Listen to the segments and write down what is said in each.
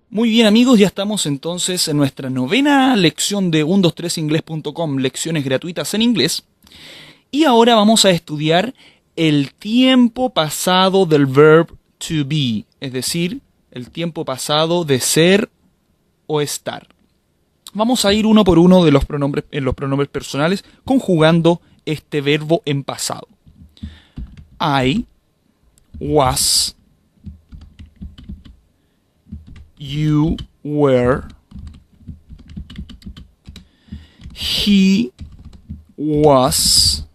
Muy bien amigos, ya estamos entonces en nuestra novena lección de 123inglés.com, lecciones gratuitas en inglés. Y ahora vamos a estudiar el tiempo pasado del verb to be, es decir, el tiempo pasado de ser o estar. Vamos a ir uno por uno de los pronombres personales, conjugando este verbo en pasado. I was, you were, he was,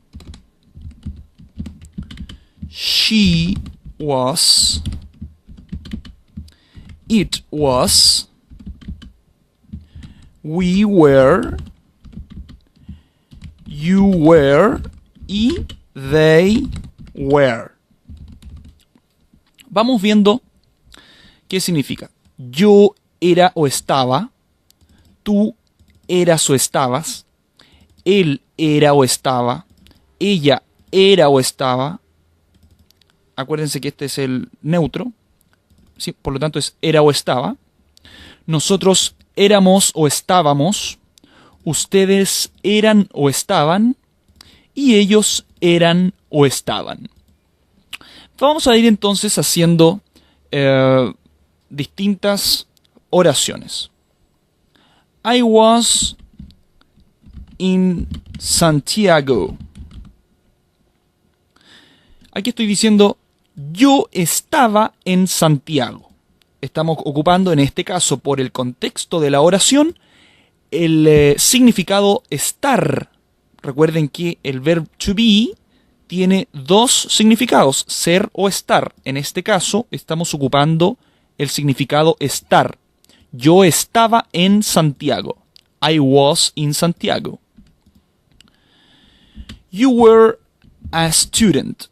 she was, it was, we were, you were y they were. Vamos viendo qué significa. Yo era o estaba, tú eras o estabas, él era o estaba, ella era o estaba. Acuérdense que este es el neutro, ¿sí? Por lo tanto es era o estaba. Nosotros éramos o estábamos, ustedes eran o estaban, y ellos eran o estaban. Vamos a ir entonces haciendo distintas oraciones. I was in Santiago. Aquí estoy diciendo yo estaba en Santiago. Estamos ocupando en este caso, por el contexto de la oración, el significado estar. Recuerden que el verbo to be tiene dos significados, ser o estar. En este caso estamos ocupando el significado estar. Yo estaba en Santiago. I was in Santiago. You were a student.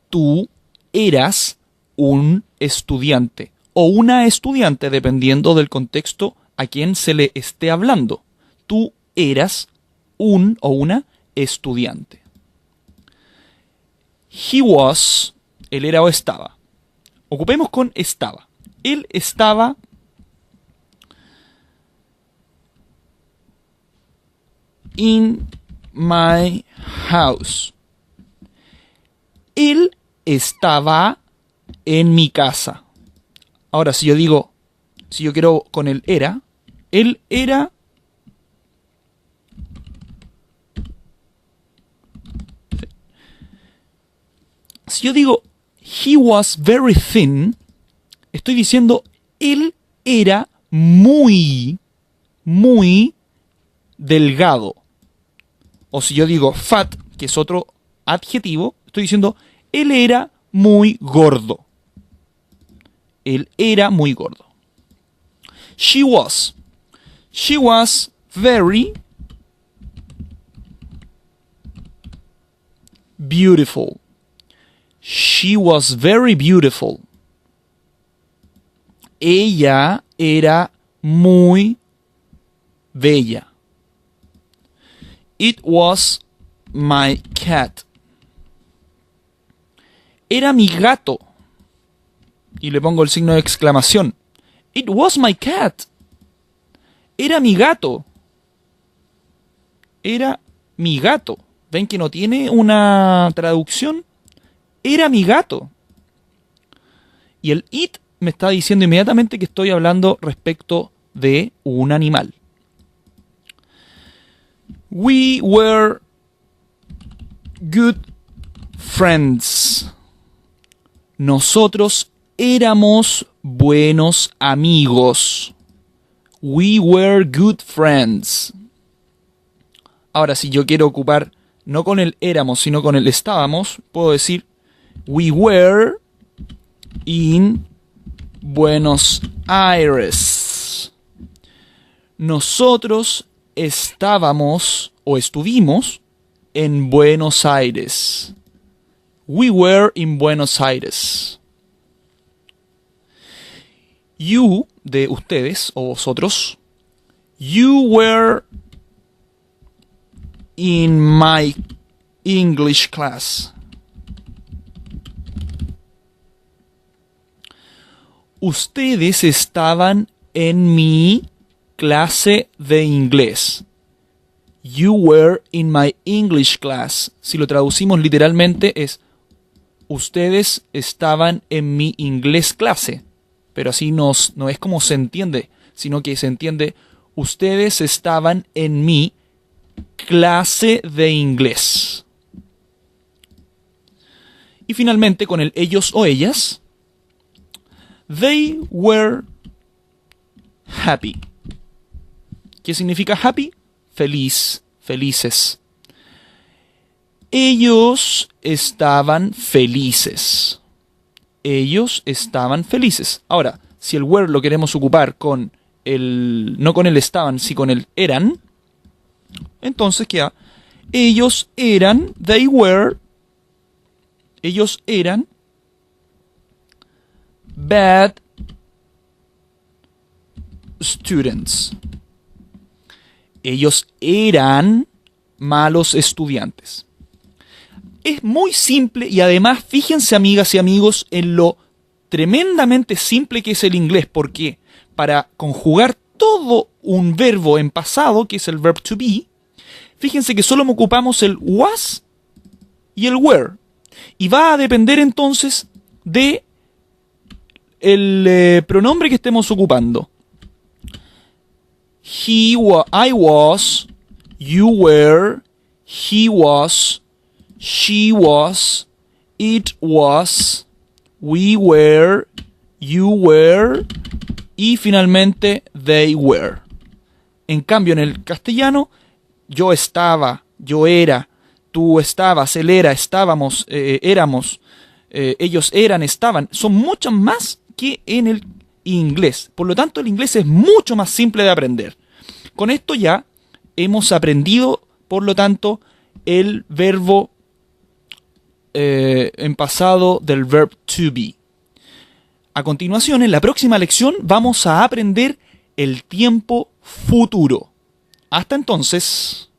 Tú eras un estudiante o una estudiante, dependiendo del contexto a quien se le esté hablando. Tú eras un o una estudiante. He was, él era o estaba. Ocupemos con estaba. Él estaba in my house. Él estaba en mi casa. Ahora, si yo quiero con el era, él era si yo digo he was very thin, estoy diciendo él era muy delgado. O si yo digo fat, que es otro adjetivo, estoy diciendo él era muy gordo. Él era muy gordo. She was very beautiful. She was very beautiful. Ella era muy bella. It was my cat. Era mi gato. Y le pongo el signo de exclamación. It was my cat. Era mi gato. Era mi gato. ¿Ven que no tiene una traducción? Era mi gato. Y el it me está diciendo inmediatamente que estoy hablando respecto de un animal. We were good friends. Nosotros éramos buenos amigos. We were good friends. Ahora, si yo quiero ocupar no con el éramos, sino con el estábamos, puedo decir we were in Buenos Aires. Nosotros estábamos o estuvimos en Buenos Aires. We were in Buenos Aires. You, de ustedes o vosotros. You were in my English class. Ustedes estaban en mi clase de inglés. You were in my English class. Si lo traducimos literalmente es ustedes estaban en mi inglés clase. Pero así no es como se entiende, sino que se entiende ustedes estaban en mi clase de inglés. Y finalmente con el ellos o ellas. They were happy. ¿Qué significa happy? Feliz, felices. Ellos estaban felices. Ellos estaban felices. Ahora, si el were lo queremos ocupar con el, no con el estaban, sino con el eran, entonces queda ellos eran, they were, ellos eran bad students. Ellos eran malos estudiantes. Es muy simple y además fíjense, amigas y amigos, en lo tremendamente simple que es el inglés, porque para conjugar todo un verbo en pasado, que es el verb to be, fíjense que solo ocupamos el was y el were. Y va a depender entonces de el pronombre que estemos ocupando. I was, you were, he was, she was, it was, we were, you were y finalmente they were. En cambio, en el castellano, yo estaba, yo era, tú estabas, él era, estábamos, éramos, ellos eran, estaban. Son muchas más que en el inglés. Por lo tanto, el inglés es mucho más simple de aprender. Con esto ya hemos aprendido, por lo tanto, el verbo en pasado del verb to be. A continuación, en la próxima lección, vamos a aprender el tiempo futuro. Hasta entonces.